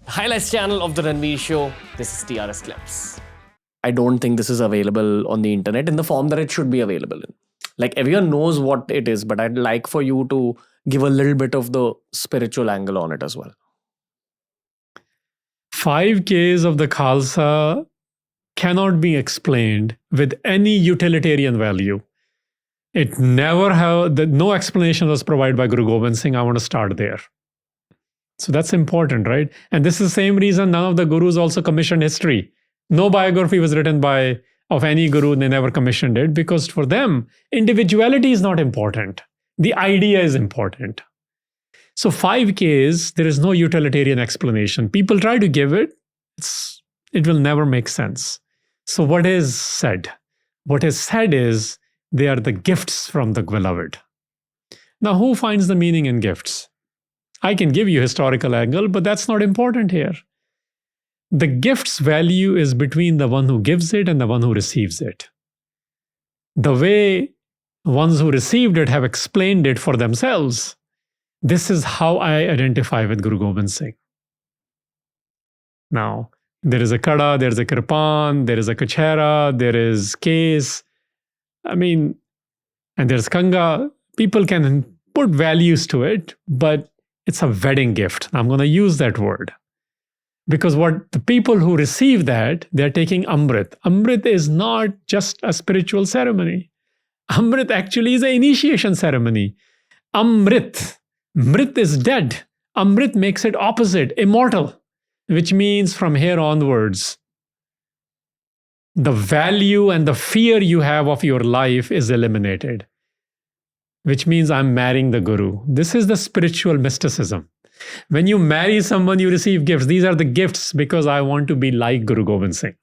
highlights channel of the Ranveer show. This is TRS Clips. I don't think this is available on the internet in the form that it should be available in. Like everyone knows what it is, but I'd like for you to give a little bit of the spiritual angle on it as well. 5Ks of the Khalsa cannot be explained with any utilitarian value. It never no explanation was provided by Guru Gobind Singh. I want to start there. So that's important, right? And this is the same reason none of the gurus also commissioned history. No biography was written of any guru. They never commissioned it because for them, individuality is not important. The idea is important. So 5Ks, there is no utilitarian explanation. People try to give it. It will never make sense. So what is said? What is said is they are the gifts from the beloved. Now, who finds the meaning in gifts? I can give you historical angle, but that's not important here. The gift's value is between the one who gives it and the one who receives it. The way ones who received it have explained it for themselves, this is how I identify with Guru Gobind Singh. Now, there is a kada, there is a kirpan, there is a kachera, there is case. And there's kanga. People can put values to it, but it's a wedding gift. I'm going to use that word. Because what the people who receive that, they're taking Amrit. Amrit is not just a spiritual ceremony. Amrit actually is an initiation ceremony. Amrit. Mrit is dead. Amrit makes it opposite, immortal, which means from here onwards, the value and the fear you have of your life is eliminated, which means I'm marrying the Guru. This is the spiritual mysticism. When you marry someone, you receive gifts. These are the gifts because I want to be like Guru Gobind Singh.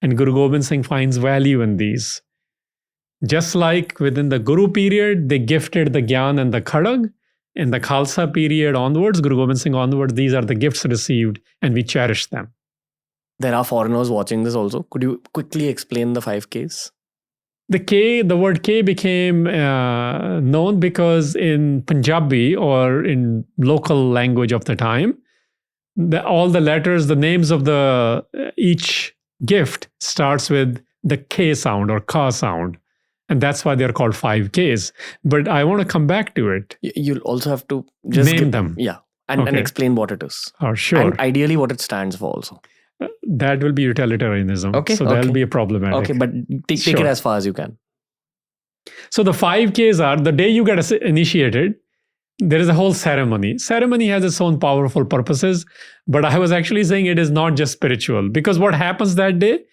And Guru Gobind Singh finds value in these. Just like within the Guru period, they gifted the Gyan and the Khadag. In the Khalsa period onwards, Guru Gobind Singh onwards, these are the gifts received and we cherish them. There are foreigners watching this also. Could you quickly explain the 5Ks? The word K became known because in Panjabi or in local language of the time, all the letters, the names of each gift starts with the K sound or Ka sound. And that's why they're called 5Ks. But I want to come back to it. You'll also have to just name them. Yeah. And explain what it is. Oh, sure. And ideally what it stands for also. That will be utilitarianism. Okay. So that'll be a problematic. Okay, but take it as far as you can. So the 5Ks are, the day you get initiated, there is a whole ceremony. Ceremony has its own powerful purposes, but I was actually saying it is not just spiritual. Because what happens that day,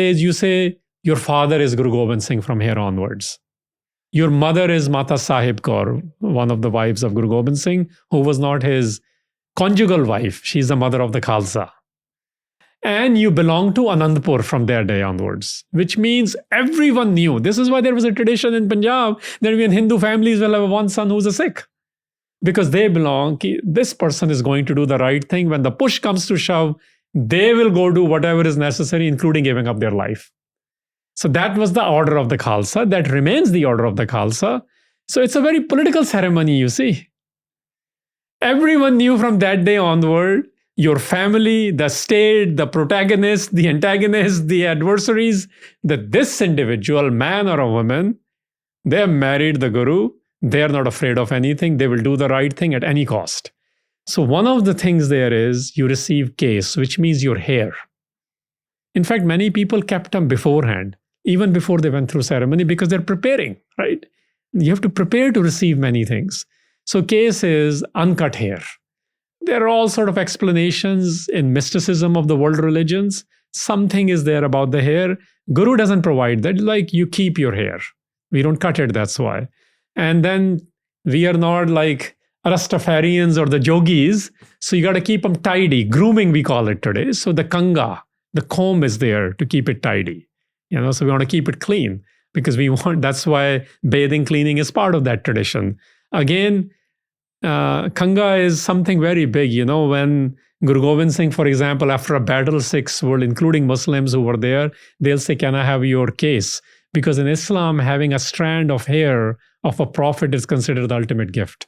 is you say, your father is Guru Gobind Singh from here onwards. Your mother is Mata Sahib Kaur, one of the wives of Guru Gobind Singh, who was not his conjugal wife. She's the mother of the Khalsa. And you belong to Anandpur from their day onwards, which means everyone knew. This is why there was a tradition in Punjab that when Hindu families will have one son who's a Sikh. Because they belong, this person is going to do the right thing. When the push comes to shove, they will go do whatever is necessary, including giving up their life. So that was the order of the Khalsa. That remains the order of the Khalsa. So it's a very political ceremony, you see. Everyone knew from that day onward, your family, the state, the protagonist, the antagonist, the adversaries, that this individual, man or a woman, they have married the Guru. They are not afraid of anything. They will do the right thing at any cost. So one of the things there is you receive case, which means your hair. In fact, many people kept them beforehand, even before they went through ceremony, because they're preparing, right? You have to prepare to receive many things. So case is uncut hair. There are all sort of explanations in mysticism of the world religions. Something is there about the hair. Guru doesn't provide that. Like, you keep your hair. We don't cut it, that's why. And then we are not like Rastafarians or the yogis. So you got to keep them tidy. Grooming, we call it today. So the kanga, the comb is there to keep it tidy. So we want to keep it clean because that's why bathing, cleaning is part of that tradition. Again, Kanga is something very big. When Guru Gobind Singh, for example, after a battle, Sikhs were, including Muslims who were there, they'll say, can I have your case? Because in Islam, having a strand of hair of a prophet is considered the ultimate gift.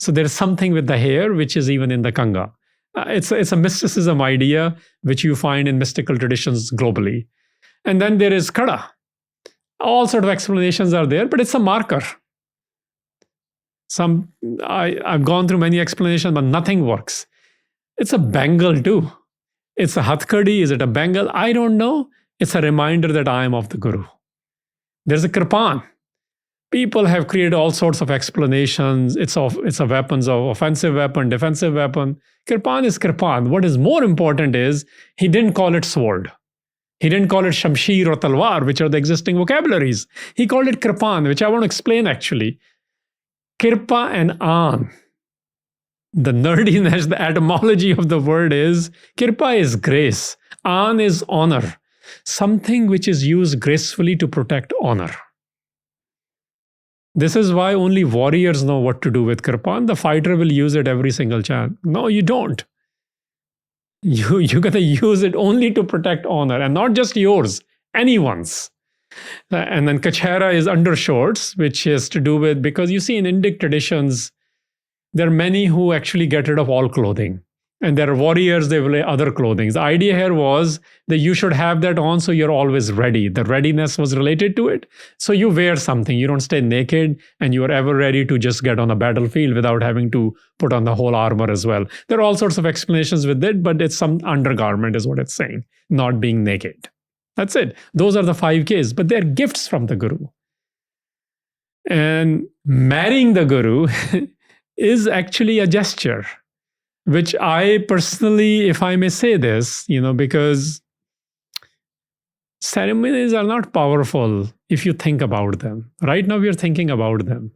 So there's something with the hair which is even in the Kanga. It's a mysticism idea which you find in mystical traditions globally. And then there is Kada. All sort of explanations are there, but it's a marker. I've gone through many explanations, but nothing works. It's a bangle too. It's a hathkadi. Is it a bangle? I don't know. It's a reminder that I am of the Guru. There's a kirpan. People have created all sorts of explanations. It's a weapons of offensive weapon, defensive weapon. Kirpan is kirpan. What is more important is he didn't call it sword. He didn't call it shamshir or talwar, which are the existing vocabularies. He called it kirpan, which I want to explain actually. Kirpa and an. The nerdiness, the etymology of the word is, kirpa is grace. An is honor. Something which is used gracefully to protect honor. This is why only warriors know what to do with kirpan. The fighter will use it every single chance. No, you don't. You're going to use it only to protect honor, and not just yours, anyone's. And then kachhara is undershorts, which is to do with, because you see in Indic traditions, there are many who actually get rid of all clothing. And there are warriors, they wear other clothing. The idea here was that you should have that on so you're always ready. The readiness was related to it. So you wear something. You don't stay naked and you are ever ready to just get on a battlefield without having to put on the whole armor as well. There are all sorts of explanations with it, but it's some undergarment is what it's saying, not being naked. That's it. Those are the 5 Ks, but they're gifts from the Guru. And marrying the Guru is actually a gesture, which I personally, if I may say this, because ceremonies are not powerful if you think about them. Right now we are thinking about them.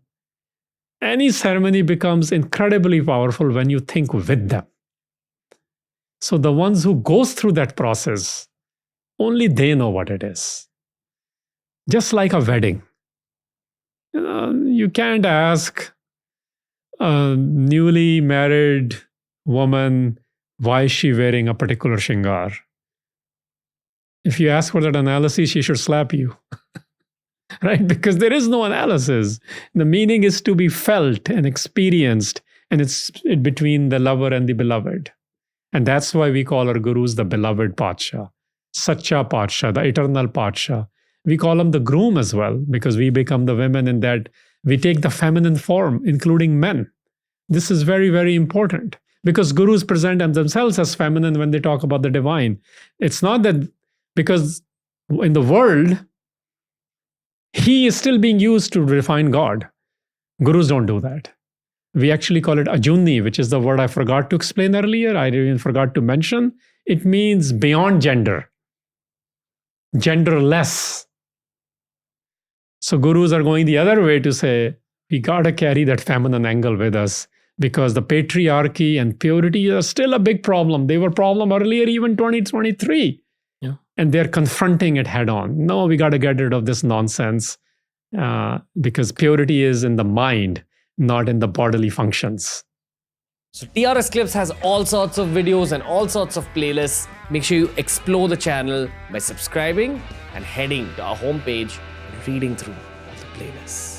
Any ceremony becomes incredibly powerful when you think with them. So the ones who goes through that process, only they know what it is. Just like a wedding. You can't ask a newly married woman, why is she wearing a particular shingar? If you ask for that analysis, she should slap you. Right? Because there is no analysis. The meaning is to be felt and experienced, and it's between the lover and the beloved. And that's why we call our gurus the beloved Patsha, Sacha Patsha, the eternal Patsha. We call them the groom as well, because we become the women in that we take the feminine form, including men. This is very, very important. Because gurus present themselves as feminine when they talk about the divine. It's not that, because in the world, he is still being used to refine God. Gurus don't do that. We actually call it ajuni, which is the word I forgot to explain earlier. I even forgot to mention. It means beyond gender. Genderless. So gurus are going the other way to say, we got to carry that feminine angle with us. Because the patriarchy and purity are still a big problem. They were a problem earlier, even 2023. Yeah. And they're confronting it head on. No, we got to get rid of this nonsense because purity is in the mind, not in the bodily functions. So TRS Clips has all sorts of videos and all sorts of playlists. Make sure you explore the channel by subscribing and heading to our homepage and reading through all the playlists.